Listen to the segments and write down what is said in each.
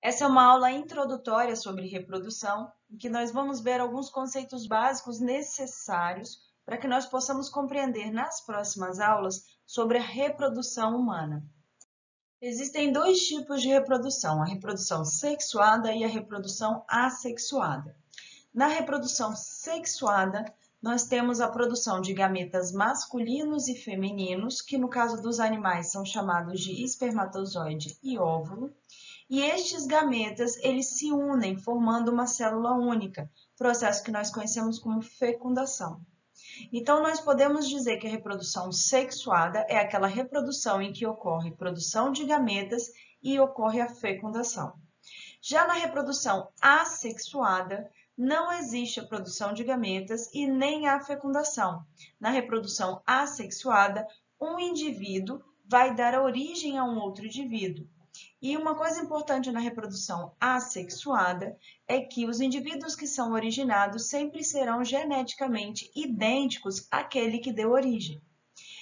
Essa é uma aula introdutória sobre reprodução, em que nós vamos ver alguns conceitos básicos necessários para que nós possamos compreender nas próximas aulas sobre a reprodução humana. Existem dois tipos de reprodução, a reprodução sexuada e a reprodução assexuada. Na reprodução sexuada, nós temos a produção de gametas masculinos e femininos, que no caso dos animais são chamados de espermatozoide e óvulo, e estes gametas, eles se unem formando uma célula única, processo que nós conhecemos como fecundação. Então, nós podemos dizer que a reprodução sexuada é aquela reprodução em que ocorre produção de gametas e ocorre a fecundação. Já na reprodução assexuada, não existe a produção de gametas e nem a fecundação. Na reprodução assexuada, um indivíduo vai dar origem a um outro indivíduo. E uma coisa importante na reprodução assexuada é que os indivíduos que são originados sempre serão geneticamente idênticos àquele que deu origem.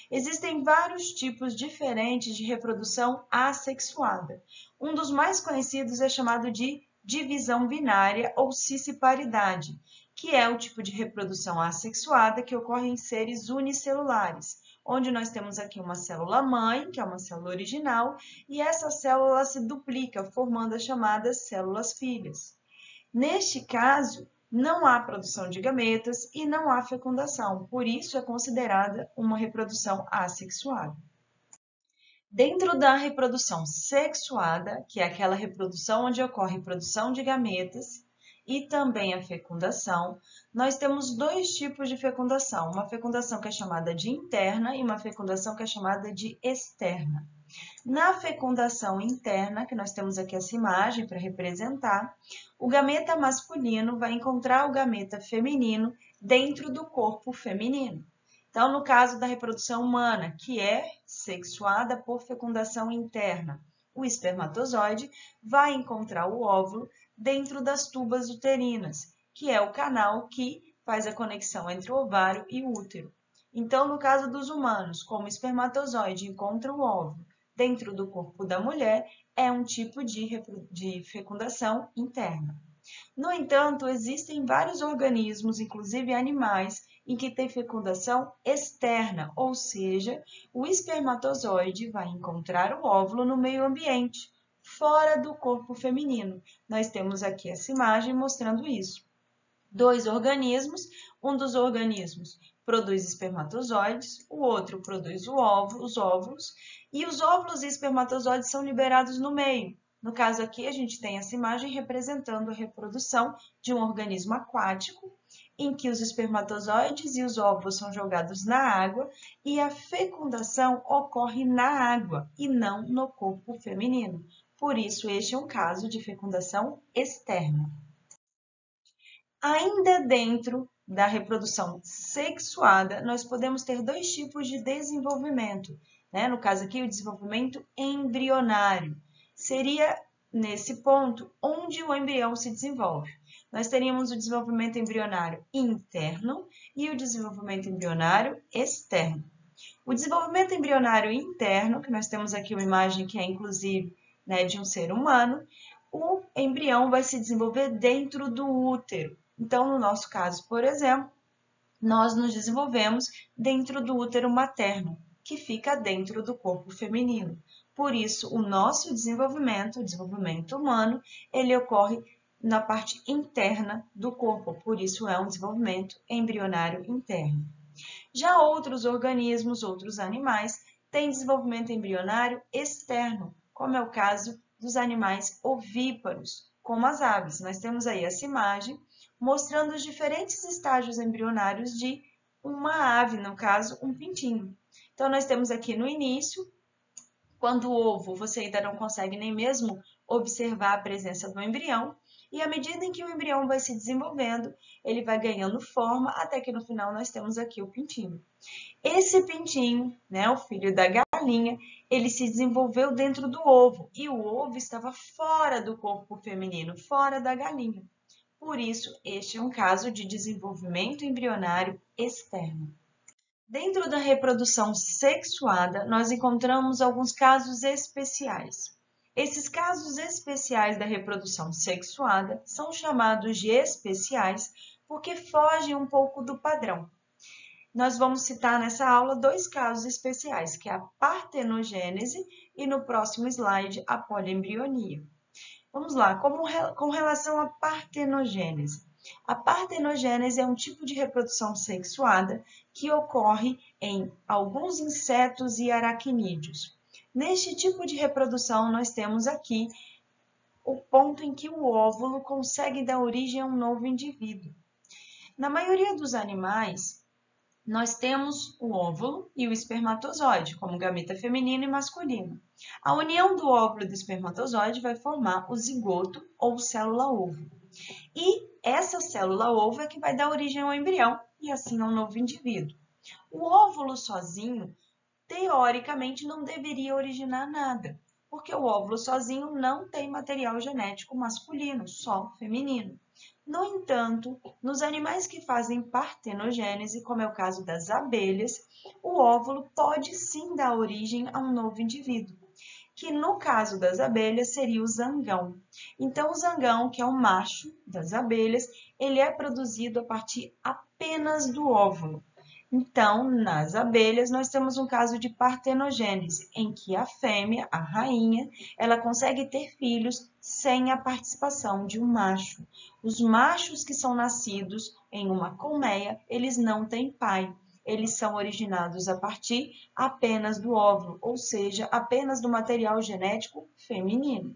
Existem vários tipos diferentes de reprodução assexuada. Um dos mais conhecidos é chamado de divisão binária ou cisparidade, que é o tipo de reprodução assexuada que ocorre em seres unicelulares, onde nós temos aqui uma célula-mãe, que é uma célula original, e essa célula se duplica, formando as chamadas células-filhas. Neste caso, não há produção de gametas e não há fecundação, por isso é considerada uma reprodução assexuada. Dentro da reprodução sexuada, que é aquela reprodução onde ocorre produção de gametas e também a fecundação, nós temos dois tipos de fecundação, uma fecundação que é chamada de interna e uma fecundação que é chamada de externa. Na fecundação interna, que nós temos aqui essa imagem para representar, o gameta masculino vai encontrar o gameta feminino dentro do corpo feminino. Então, no caso da reprodução humana, que é sexuada por fecundação interna, o espermatozoide vai encontrar o óvulo dentro das tubas uterinas, que é o canal que faz a conexão entre o ovário e o útero. Então, no caso dos humanos, como o espermatozoide encontra o óvulo dentro do corpo da mulher, é um tipo de fecundação interna. No entanto, existem vários organismos, inclusive animais, em que tem fecundação externa, ou seja, o espermatozoide vai encontrar o óvulo no meio ambiente, fora do corpo feminino. Nós temos aqui essa imagem mostrando isso. Dois organismos, um dos organismos produz espermatozoides, o outro produz os óvulos, e os óvulos e espermatozoides são liberados no meio. No caso aqui, a gente tem essa imagem representando a reprodução de um organismo aquático, em que os espermatozoides e os óvulos são jogados na água e a fecundação ocorre na água e não no corpo feminino. Por isso, este é um caso de fecundação externa. Ainda dentro da reprodução sexuada, nós podemos ter dois tipos de desenvolvimento, né? No caso aqui, o desenvolvimento embrionário. Seria nesse ponto onde o embrião se desenvolve. Nós teríamos o desenvolvimento embrionário interno e o desenvolvimento embrionário externo. O desenvolvimento embrionário interno, que nós temos aqui uma imagem que é inclusive, né, de um ser humano, o embrião vai se desenvolver dentro do útero. Então, no nosso caso, por exemplo, nós nos desenvolvemos dentro do útero materno, que fica dentro do corpo feminino. Por isso, o nosso desenvolvimento, o desenvolvimento humano, ele ocorre na parte interna do corpo, por isso é um desenvolvimento embrionário interno. Já outros organismos, outros animais, têm desenvolvimento embrionário externo, como é o caso dos animais ovíparos, como as aves. Nós temos aí essa imagem mostrando os diferentes estágios embrionários de uma ave, no caso, um pintinho. Então, nós temos aqui no início, quando o ovo, você ainda não consegue nem mesmo observar a presença do embrião, e à medida em que o embrião vai se desenvolvendo, ele vai ganhando forma, até que no final nós temos aqui o pintinho. Esse pintinho, né, o filho da galinha, ele se desenvolveu dentro do ovo, e o ovo estava fora do corpo feminino, fora da galinha. Por isso, este é um caso de desenvolvimento embrionário externo. Dentro da reprodução sexuada, nós encontramos alguns casos especiais. Esses casos especiais da reprodução sexuada são chamados de especiais porque fogem um pouco do padrão. Nós vamos citar nessa aula dois casos especiais, que é a partenogênese e no próximo slide a poliembrionia. Vamos lá, com relação à partenogênese. A partenogênese é um tipo de reprodução sexuada que ocorre em alguns insetos e aracnídeos. Neste tipo de reprodução, nós temos aqui o ponto em que o óvulo consegue dar origem a um novo indivíduo. Na maioria dos animais, nós temos o óvulo e o espermatozoide, como gameta feminino e masculino. A união do óvulo e do espermatozoide vai formar o zigoto ou célula-ovo. E essa célula-ovo é que vai dar origem ao embrião e assim a um novo indivíduo. O óvulo sozinho, teoricamente, não deveria originar nada, porque o óvulo sozinho não tem material genético masculino, só feminino. No entanto, nos animais que fazem partenogênese, como é o caso das abelhas, o óvulo pode sim dar origem a um novo indivíduo, que no caso das abelhas seria o zangão. Então, o zangão, que é o macho das abelhas, ele é produzido a partir apenas do óvulo. Então, nas abelhas, nós temos um caso de partenogênese, em que a fêmea, a rainha, ela consegue ter filhos sem a participação de um macho. Os machos que são nascidos em uma colmeia, eles não têm pai. Eles são originados a partir apenas do óvulo, ou seja, apenas do material genético feminino.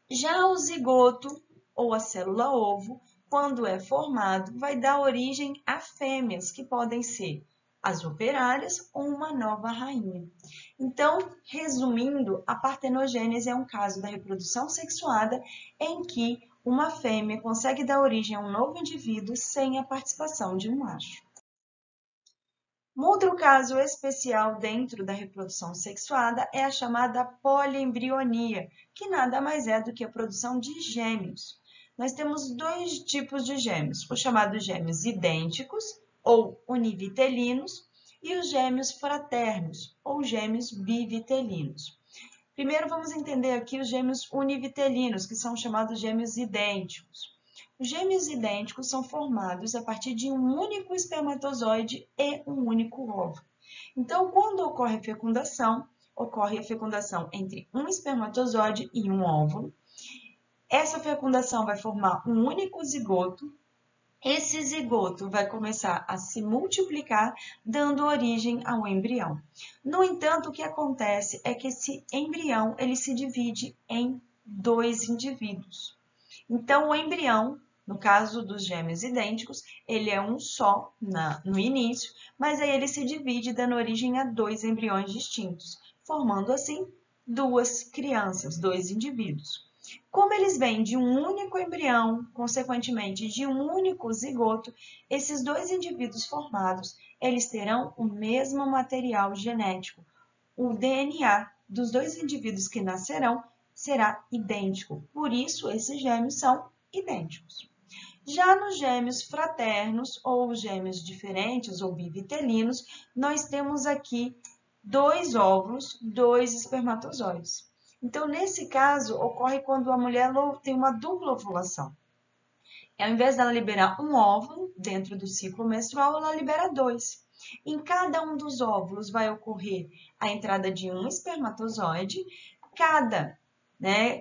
Já o zigoto, ou a célula-ovo, quando é formado, vai dar origem a fêmeas, que podem ser as operárias ou uma nova rainha. Então, resumindo, a partenogênese é um caso da reprodução sexuada em que uma fêmea consegue dar origem a um novo indivíduo sem a participação de um macho. Um outro caso especial dentro da reprodução sexuada é a chamada poliembrionia, que nada mais é do que a produção de gêmeos. Nós temos dois tipos de gêmeos, os chamados gêmeos idênticos, ou univitelinos, e os gêmeos fraternos, ou gêmeos bivitelinos. Primeiro vamos entender aqui os gêmeos univitelinos, que são chamados gêmeos idênticos. Os gêmeos idênticos são formados a partir de um único espermatozoide e um único óvulo. Então, quando ocorre a fecundação entre um espermatozoide e um óvulo. Essa fecundação vai formar um único zigoto. Esse zigoto vai começar a se multiplicar, dando origem ao embrião. No entanto, o que acontece é que esse embrião ele se divide em dois indivíduos. Então, o embrião, no caso dos gêmeos idênticos, ele é um só no início, mas aí ele se divide, dando origem a dois embriões distintos, formando assim duas crianças, dois indivíduos. Como eles vêm de um único embrião, consequentemente de um único zigoto, esses dois indivíduos formados, eles terão o mesmo material genético. O DNA dos dois indivíduos que nascerão será idêntico, por isso esses gêmeos são idênticos. Já nos gêmeos fraternos ou gêmeos diferentes ou bivitelinos, nós temos aqui dois óvulos, dois espermatozoides. Então, nesse caso, ocorre quando a mulher tem uma dupla ovulação. Ao invés dela liberar um óvulo dentro do ciclo menstrual, ela libera dois. Em cada um dos óvulos vai ocorrer a entrada de um espermatozoide. Cada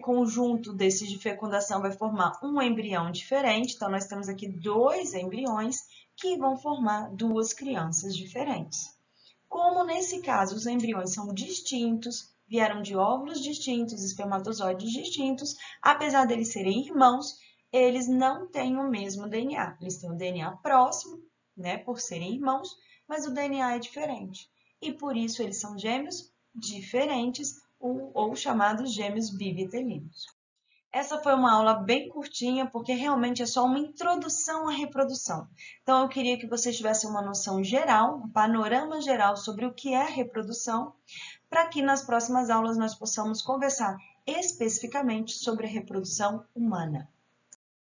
conjunto desses de fecundação vai formar um embrião diferente. Então, nós temos aqui dois embriões que vão formar duas crianças diferentes. Como nesse caso os embriões são distintos, vieram de óvulos distintos, espermatozoides distintos, apesar deles serem irmãos, eles não têm o mesmo DNA. Eles têm o DNA próximo, por serem irmãos, mas o DNA é diferente. E por isso eles são gêmeos diferentes ou chamados gêmeos bivitelinos. Essa foi uma aula bem curtinha, porque realmente é só uma introdução à reprodução. Então, eu queria que vocês tivessem uma noção geral, um panorama geral sobre o que é a reprodução, para que nas próximas aulas nós possamos conversar especificamente sobre a reprodução humana.